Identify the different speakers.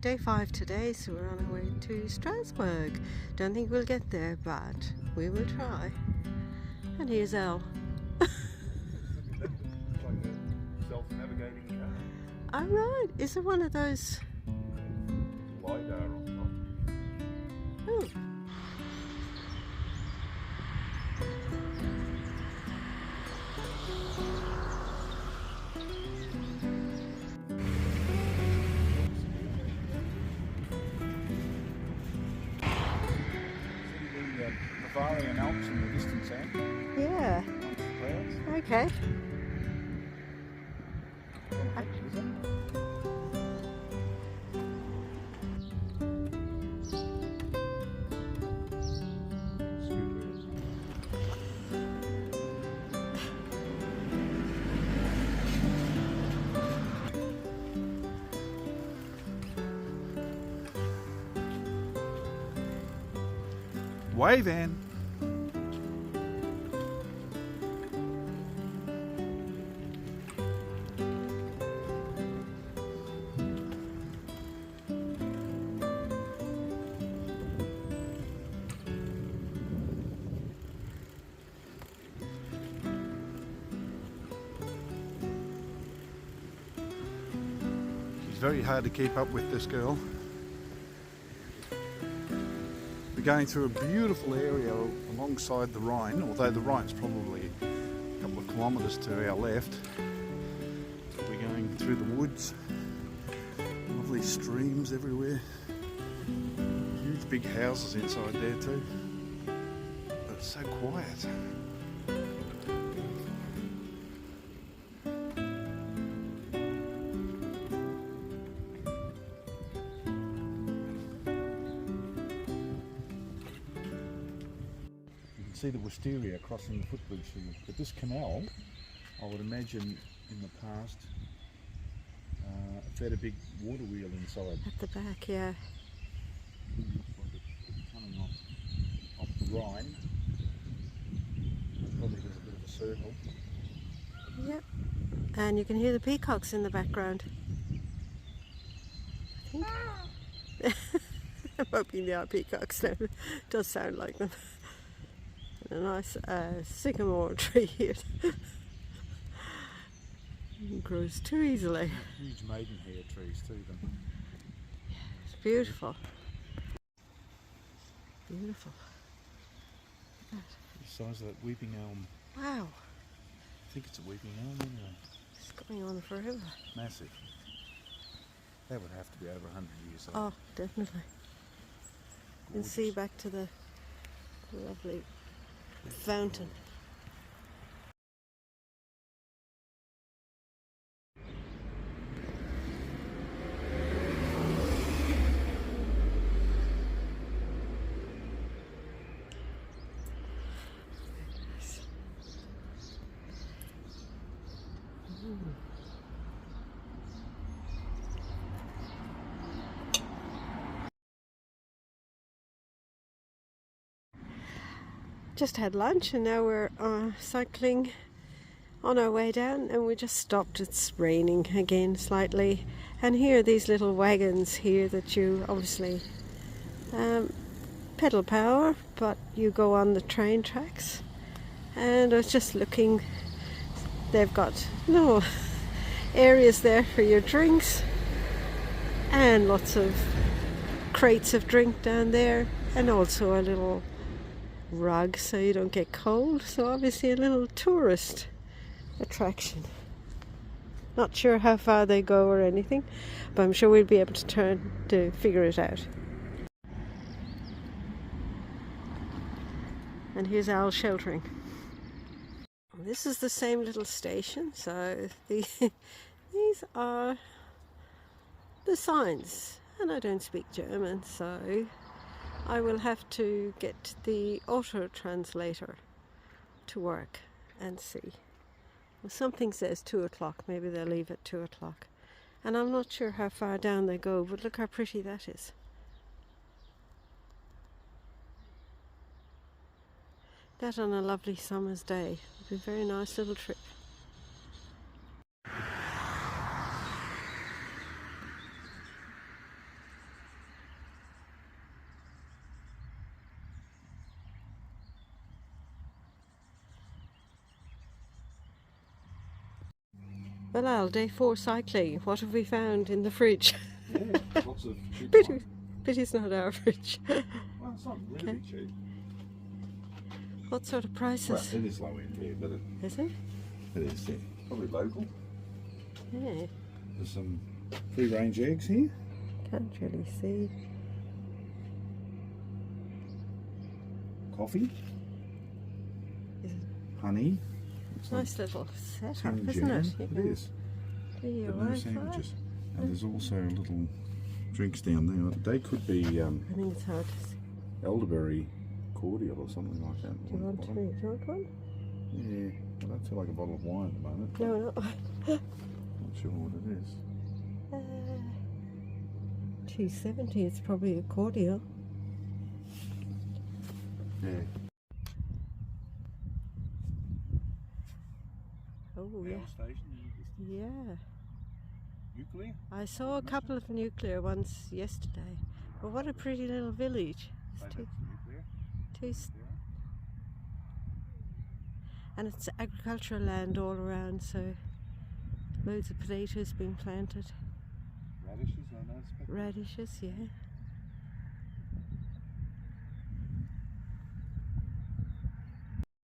Speaker 1: day 5 today, so we're on our way to Strasbourg. Don't think we'll get there, but we will try. And here's Elle.
Speaker 2: Self-navigating car.
Speaker 1: Oh right, is it one of those?
Speaker 2: LiDAR on top.
Speaker 1: Oh.
Speaker 2: Bavarian Alps in the distance,
Speaker 1: Yeah. Okay.
Speaker 2: Wave, Ann. It's very hard to keep up with this girl. We're going through a beautiful area alongside the Rhine, although the Rhine's probably a couple of kilometres to our left. We're going through the woods, lovely streams everywhere, huge big houses inside there too, but it's so quiet. See the wisteria crossing the footbridge here, but this canal, I would imagine in the past, it had a big water wheel inside.
Speaker 1: At the back, yeah.
Speaker 2: Looks like it's coming off the Rhine. Probably does a bit of a circle.
Speaker 1: Yep. And you can hear the peacocks in the background. I think. I'm hoping they are peacocks now. It does sound like them. A nice sycamore tree here. It grows too easily.
Speaker 2: Huge maidenhair trees too.
Speaker 1: Yeah, it's beautiful. Beautiful.
Speaker 2: The size of that weeping elm.
Speaker 1: Wow.
Speaker 2: I think it's a weeping elm anyway.
Speaker 1: It's going on forever.
Speaker 2: Massive. That would have to be over 100 years
Speaker 1: Oh,
Speaker 2: old.
Speaker 1: definitely. You can see back to the lovely fountain. Just had lunch and now we're cycling on our way down, and we just stopped. It's raining again slightly, and here are these little wagons here that you obviously pedal power, but you go on the train tracks. And I was just looking, they've got little areas there for your drinks and lots of crates of drink down there, and also a little rug so you don't get cold. So obviously a little tourist attraction. Not sure how far they go or anything, but I'm sure we'll be able to figure it out. And here's Al sheltering. This is the same little station, so these are the signs, and I don't speak German, so I will have to get the auto translator to work and see. Well, something says 2 o'clock, maybe they'll leave at 2 o'clock. And I'm not sure how far down they go, but look how pretty that is. That on a lovely summer's day would be a very nice little trip. Well, Al, day 4 cycling. What have we found in the fridge?
Speaker 2: Yeah, lots of cheap
Speaker 1: Pity,
Speaker 2: wine.
Speaker 1: pity's not our fridge.
Speaker 2: Well, it's not really
Speaker 1: Okay.
Speaker 2: cheap.
Speaker 1: What sort of
Speaker 2: Well,
Speaker 1: prices?
Speaker 2: it is low end here, but
Speaker 1: Is it?
Speaker 2: it is, yeah. Probably local.
Speaker 1: Yeah.
Speaker 2: There's some free range eggs here.
Speaker 1: Can't really see.
Speaker 2: Coffee.
Speaker 1: Is it
Speaker 2: Honey. Looks like
Speaker 1: nice little setup,
Speaker 2: tin
Speaker 1: isn't
Speaker 2: jam.
Speaker 1: it?
Speaker 2: It
Speaker 1: can
Speaker 2: is.
Speaker 1: do your
Speaker 2: But no
Speaker 1: Wi-Fi.
Speaker 2: sandwiches. And there's also little drinks down there. They could be
Speaker 1: I think it's hard to see.
Speaker 2: elderberry cordial or something like that.
Speaker 1: Do you want to? Do you want one?
Speaker 2: Yeah, I don't feel like a bottle of wine at the moment.
Speaker 1: No, no.
Speaker 2: Not sure what it is.
Speaker 1: $2.70. It's probably a cordial.
Speaker 2: Yeah.
Speaker 1: Oh
Speaker 2: Power
Speaker 1: yeah.
Speaker 2: station.
Speaker 1: Yeah.
Speaker 2: Nuclear.
Speaker 1: I saw a couple of nuclear ones yesterday. But what a pretty little village. It's
Speaker 2: Nuclear.
Speaker 1: And it's agricultural land all around, so loads of potatoes being planted.
Speaker 2: Radishes, I know.
Speaker 1: Radishes, yeah.